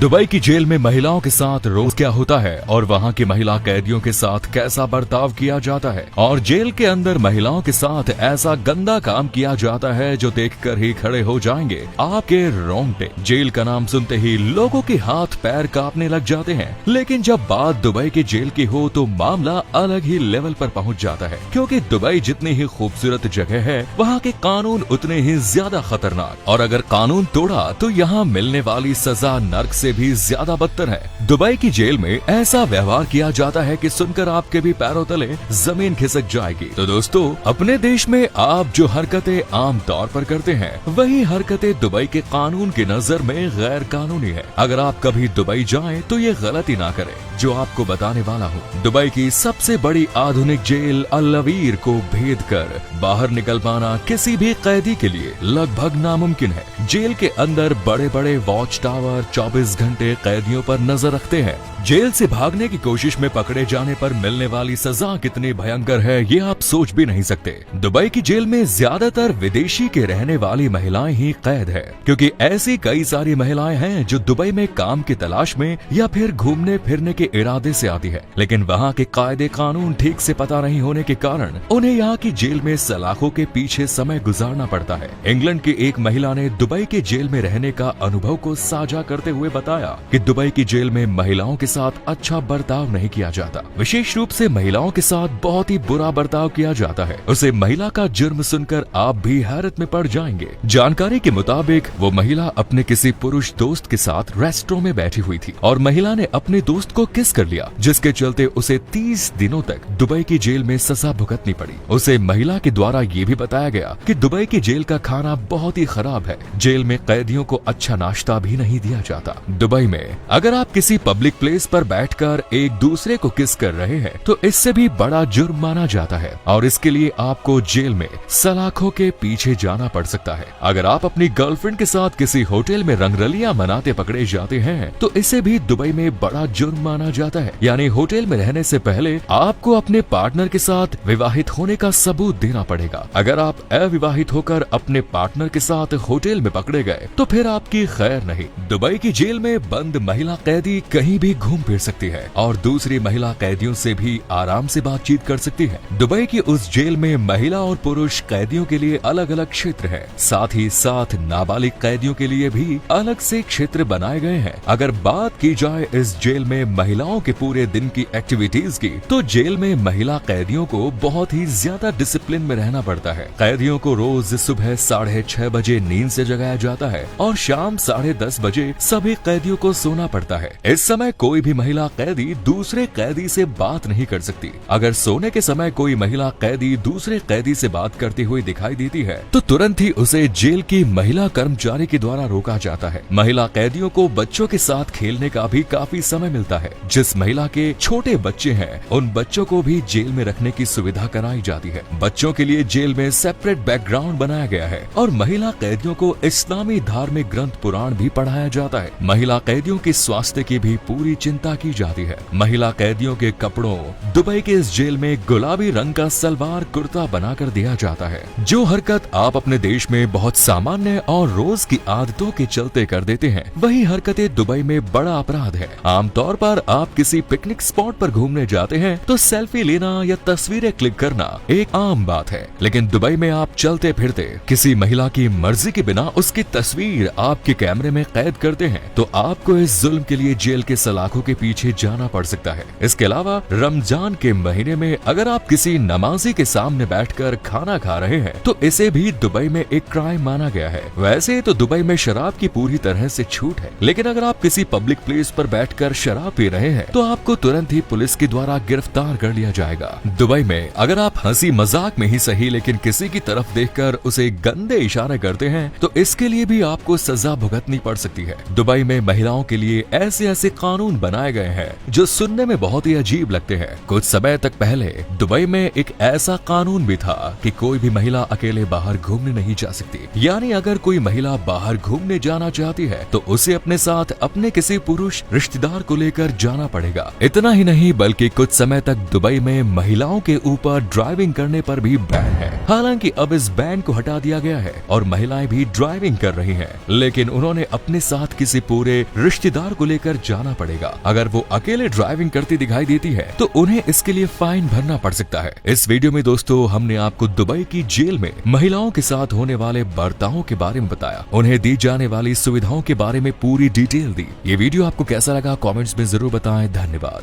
Dubai की jail में महिलाओं के साथ रोज क्या होता है और वहाँ की महिला कैदियों के साथ कैसा बर्ताव किया जाता है, और जेल के अंदर महिलाओं के साथ ऐसा गंदा काम किया जाता है जो देखकर ही खड़े हो जाएंगे आपके रोंगटे। जेल का नाम सुनते ही लोगों के हाथ पैर कांपने लग जाते हैं, लेकिन जब बात दुबई की जेल की हो तो मामला अलग ही लेवल पर पहुँच जाता है, क्योंकि दुबई जितनी ही खूबसूरत जगह है वहाँ के कानून उतने ही ज्यादा खतरनाक, और अगर कानून तोड़ा तो यहाँ मिलने वाली सजा नर्क से भी ज्यादा बदतर है। दुबई की जेल में ऐसा व्यवहार किया जाता है कि सुनकर आपके भी पैरों तले जमीन खिसक जाएगी। तो दोस्तों, अपने देश में आप जो हरकतें आम तौर पर करते हैं वही हरकतें दुबई के कानून की नजर में गैर कानूनी है। अगर आप कभी दुबई जाएं तो ये गलती ना करें जो आपको बताने वाला हूँ। दुबई की सबसे बड़ी आधुनिक जेल अल अवीर को भेद कर बाहर निकल पाना किसी भी कैदी के लिए लगभग नामुमकिन है। जेल के अंदर बड़े बड़े वॉच टावर 24 घंटे कैदियों पर नजर रखते हैं। जेल से भागने की कोशिश में पकड़े जाने पर मिलने वाली सजा कितनी भयंकर है ये आप सोच भी नहीं सकते। दुबई की जेल में ज्यादातर विदेशी के रहने वाली महिलाएं ही कैद है, क्योंकि ऐसी कई सारी महिलाएं हैं जो दुबई में काम की तलाश में या फिर घूमने फिरने के इरादे से आती है, लेकिन वहाँ के कायदे कानून ठीक से पता नहीं होने के कारण उन्हें यहाँ की जेल में सलाखों के पीछे समय गुजारना पड़ता है। इंग्लैंड की एक महिला ने दुबई के जेल में रहने का अनुभव को साझा करते हुए बताया कि दुबई की जेल में महिलाओं के साथ अच्छा बर्ताव नहीं किया जाता, विशेष रूप से महिलाओं के साथ बहुत ही बुरा बर्ताव किया जाता है। उसे महिला का जुर्म सुनकर आप भी हैरत में पड़ जाएंगे। जानकारी के मुताबिक वो महिला अपने किसी पुरुष दोस्त के साथ रेस्टोरेंट में बैठी हुई थी और महिला ने अपने दोस्त को किस कर लिया, जिसके चलते उसे 30 दिनों तक दुबई की जेल में सजा भुगतनी पड़ी। उसे महिला के द्वारा ये भी बताया गया कि दुबई की जेल का खाना बहुत ही खराब है। जेल में कैदियों को अच्छा नाश्ता भी नहीं दिया जाता। दुबई में अगर आप किसी पब्लिक प्लेस पर बैठकर एक दूसरे को किस कर रहे हैं तो इससे भी बड़ा जुर्म माना जाता है, और इसके लिए आपको जेल में सलाखों के पीछे जाना पड़ सकता है। अगर आप अपनी गर्लफ्रेंड के साथ किसी होटल में रंगरलियां मनाते पकड़े जाते हैं तो इसे भी दुबई में बड़ा जुर्म माना जाता है। यानी होटल में रहने से पहले आपको अपने पार्टनर के साथ विवाहित होने का सबूत देना पड़ेगा। अगर आप अविवाहित होकर अपने पार्टनर के साथ होटल में पकड़े गए तो फिर आपकी खैर नहीं। दुबई की जेल में बंद महिला कैदी कहीं भी घूम फिर सकती है और दूसरी महिला कैदियों से भी आराम से बातचीत कर सकती है। दुबई की उस जेल में महिला और पुरुष कैदियों के लिए अलग अलग क्षेत्र है, साथ ही साथ नाबालिग कैदियों के लिए भी अलग से क्षेत्र बनाए गए हैं। अगर बात की जाए इस जेल में महिलाओं के पूरे दिन की एक्टिविटीज की, तो जेल में महिला कैदियों को बहुत ही ज्यादा डिसिप्लिन में रहना पड़ता है। कैदियों को रोज सुबह 6:30 बजे नींद से जगाया जाता है और शाम 10:30 बजे सभी कैदियों को सोना पड़ता है। इस समय कोई भी महिला कैदी दूसरे कैदी से बात नहीं कर सकती। अगर सोने के समय कोई महिला कैदी दूसरे कैदी से बात करती हुई दिखाई देती है तो तुरंत ही उसे जेल की महिला कर्मचारी के द्वारा रोका जाता है। महिला कैदियों को बच्चों के साथ खेलने का भी काफी समय मिलता है। जिस महिला के छोटे बच्चे हैं उन बच्चों को भी जेल में रखने की सुविधा कराई जाती है। बच्चों के लिए जेल में सेपरेट बैकग्राउंड बनाया गया है और महिला कैदियों को इस्लामी धार्मिक ग्रंथ पुराण भी पढ़ाया जाता है। महिला कैदियों के स्वास्थ्य की भी पूरी चिंता की जाती है। महिला कैदियों के कपड़ों दुबई के इस जेल में गुलाबी रंग का सलवार कुर्ता बनाकर दिया जाता है। जो हरकत आप अपने देश में बहुत सामान्य और रोज की आदतों के चलते कर देते हैं, वही हरकतें दुबई में बड़ा अपराध है। आमतौर पर आप किसी पिकनिक स्पॉट पर घूमने जाते हैं तो सेल्फी लेना या तस्वीरें क्लिक करना एक आम बात है, लेकिन दुबई में आप चलते फिरते किसी महिला की मर्जी के बिना उसकी तस्वीर आपके कैमरे में कैद करते हैं तो आपको इस जुल्म के लिए जेल के सलाखों के पीछे जाना पड़ सकता है। इसके अलावा रमजान के महीने में अगर आप किसी नमाजी के सामने बैठकर खाना खा रहे हैं तो इसे भी दुबई में एक क्राइम माना गया है। वैसे तो दुबई में शराब की पूरी तरह से छूट है, लेकिन अगर आप किसी पब्लिक प्लेस पर बैठकर शराब पी रहे हैं तो आपको तुरंत ही पुलिस के द्वारा गिरफ्तार कर लिया जाएगा। दुबई में अगर आप हंसी मजाक में ही सही लेकिन किसी की तरफ देखकर उसे गंदे इशारे करते हैं तो इसके लिए भी आपको सजा भुगतनी पड़ सकती है। दुबई में महिलाओं के लिए ऐसे ऐसे कानून बनाए गए हैं जो सुनने में बहुत ही अजीब लगते हैं। कुछ समय तक पहले दुबई में एक ऐसा कानून भी था कि कोई भी महिला अकेले बाहर घूमने नहीं जा सकती। यानी अगर कोई महिला बाहर घूमने जाना चाहती है तो उसे अपने साथ अपने किसी पुरुष रिश्तेदार को लेकर जाना पड़ेगा। इतना ही नहीं बल्कि कुछ समय तक दुबई में महिलाओं के ऊपर ड्राइविंग करने पर भी बैन है। हालांकि अब इस बैन को हटा दिया गया है और महिलाएं भी ड्राइविंग कर रही हैं, लेकिन उन्होंने अपने साथ किसी पूरे रिश्तेदार को लेकर जाना पड़ेगा। अगर वो अकेले ड्राइविंग करती दिखाई देती है तो उन्हें इसके लिए फाइन भरना पड़ सकता है। इस वीडियो में दोस्तों हमने आपको दुबई की जेल में महिलाओं के साथ होने वाले बर्तावों के बारे में बताया, उन्हें दी जाने वाली सुविधाओं के बारे में पूरी डिटेल दी। ये वीडियो आपको कैसा लगा कमेंट्स में जरूर बताएं। धन्यवाद।